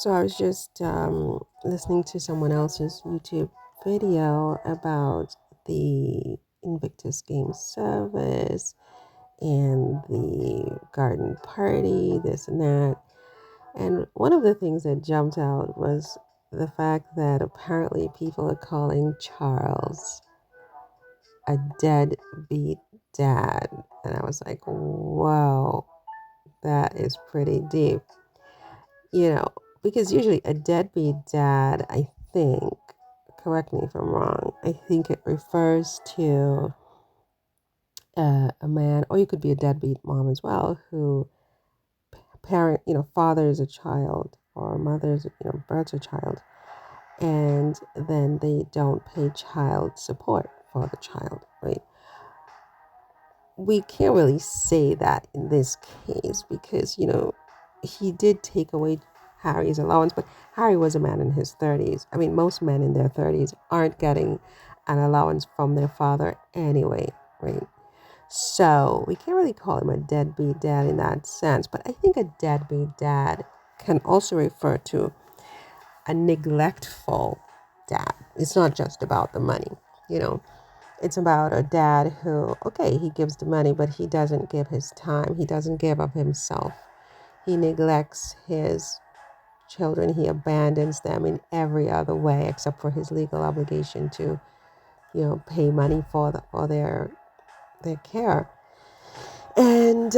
So I was just listening to someone else's YouTube video about the Invictus Game Service and the garden party, this and that. And one of the things that jumped out was the fact that apparently people are calling Charles a deadbeat dad. And I was like, whoa, that is pretty deep. you know, because usually a deadbeat dad, I think, correct me if I'm wrong, I think it refers to a man, or you could be a deadbeat mom as well, who fathers a child or births a child, and then they don't pay child support for the child, right? We can't really say that in this case because, he did take away Harry's allowance, but Harry was a man in his 30s. I mean, most men in their 30s aren't getting an allowance from their father anyway, right? So we can't really call him a deadbeat dad in that sense, but I think a deadbeat dad can also refer to a neglectful dad. It's not just about the money, you know. It's about a dad who, okay, he gives the money, but he doesn't give his time. He doesn't give up himself. He neglects his children. He abandons them in every other way except for his legal obligation to, pay money for their care. And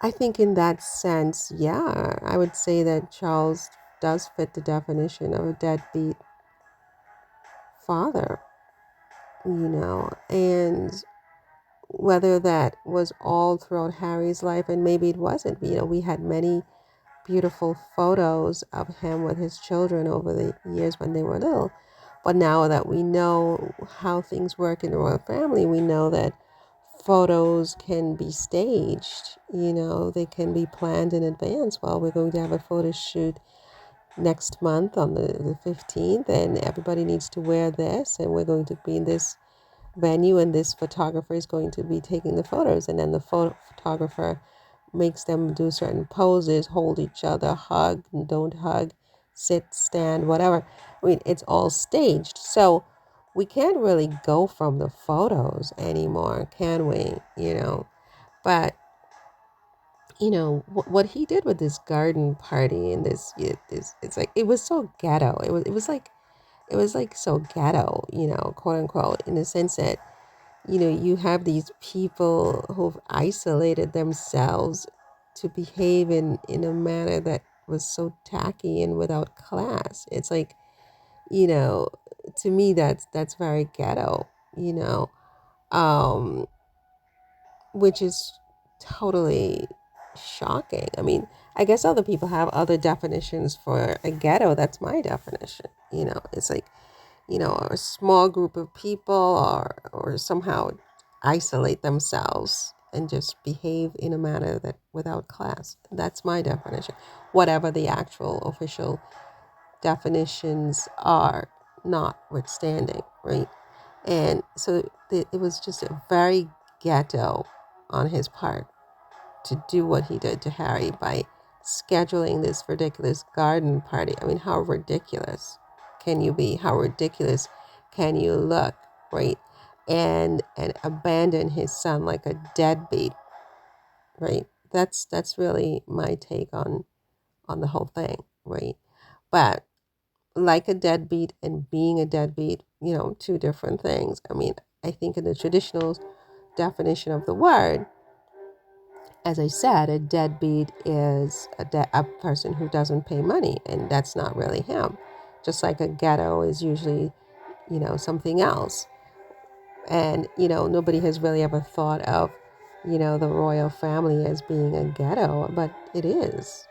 I think in that sense, yeah, I would say that Charles does fit the definition of a deadbeat father, and whether that was all throughout Harry's life, and maybe it wasn't. We had many beautiful photos of him with his children over the years when they were little. But now that we know how things work in the royal family, we know that photos can be staged. They can be planned in advance. Well, we're going to have a photo shoot next month on the 15th, and everybody needs to wear this, and we're going to be in this venue, and this photographer is going to be taking the photos, and then the photographer makes them do certain poses, hold each other, hug, and don't hug, sit, stand, whatever. I mean, it's all staged. So we can't really go from the photos anymore, can we? But what he did with this garden party and it's like it was so ghetto. It was like so ghetto, quote unquote, in the sense that you have these people who've isolated themselves to behave in a manner that was so tacky and without class. It's like, you know, to me that's very ghetto, you know, um, which is totally shocking. I mean, I guess other people have other definitions for a ghetto. That's my definition. It's like a small group of people or somehow isolate themselves and just behave in a manner that without class. That's my definition. Whatever the actual official definitions are, notwithstanding, right? And so it was just a very ghetto on his part to do what he did to Harry by scheduling this ridiculous garden party. I mean, how ridiculous can you be? How ridiculous can you look, right? And abandon his son like a deadbeat, right? That's really my take on the whole thing, right? But like a deadbeat and being a deadbeat, two different things. I mean, I think in the traditional definition of the word, as I said, a deadbeat is a person who doesn't pay money, and that's not really him. Just like a ghetto is usually, something else. And, nobody has really ever thought of, the royal family as being a ghetto, but it is,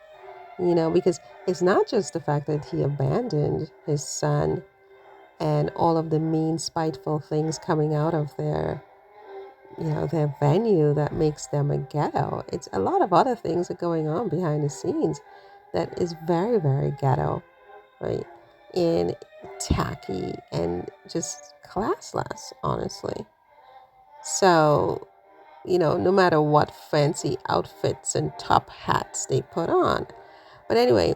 because it's not just the fact that he abandoned his son and all of the mean, spiteful things coming out of their venue that makes them a ghetto. It's a lot of other things that are going on behind the scenes that is very, very ghetto, right? And tacky and just classless, honestly. So no matter what fancy outfits and top hats they put on. But anyway,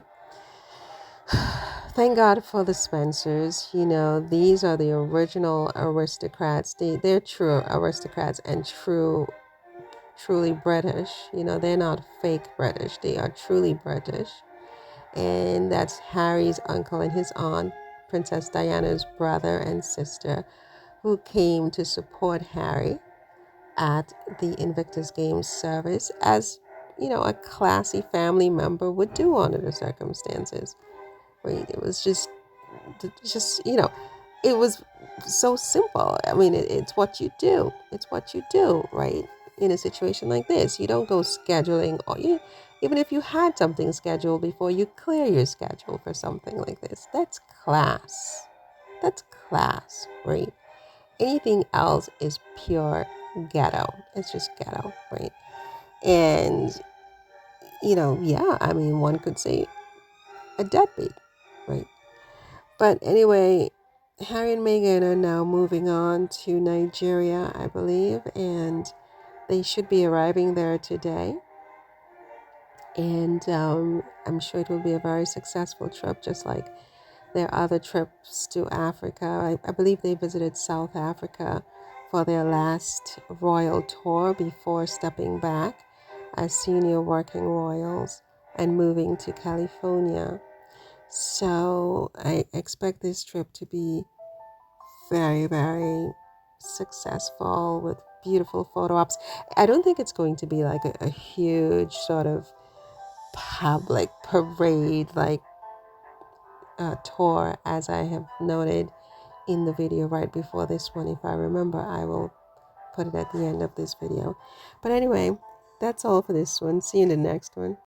thank God for the Spencers. These are the original aristocrats. They're true aristocrats and truly British. They're not fake British. They are truly British. And that's Harry's uncle and his aunt, Princess Diana's brother and sister, who came to support Harry at the Invictus Games service as, a classy family member would do under the circumstances. Right? It was just, it was so simple. I mean, it's what you do. It's what you do, right? In a situation like this, you don't go scheduling, or even if you had something scheduled before, you clear your schedule for something like this. That's class. That's class, right? Anything else is pure ghetto. It's just ghetto, right? And, yeah, I mean, one could say a deadbeat, right? But anyway, Harry and Meghan are now moving on to Nigeria, I believe, and they should be arriving there today. And I'm sure it will be a very successful trip, just like their other trips to Africa. I believe they visited South Africa for their last royal tour before stepping back as senior working royals and moving to California. So I expect this trip to be very, very successful with beautiful photo ops. I don't think it's going to be like a huge sort of public parade like tour, as I have noted in the video right before this one. If I remember, I will put it at the end of this video. But anyway, that's all for this one. See you in the next one.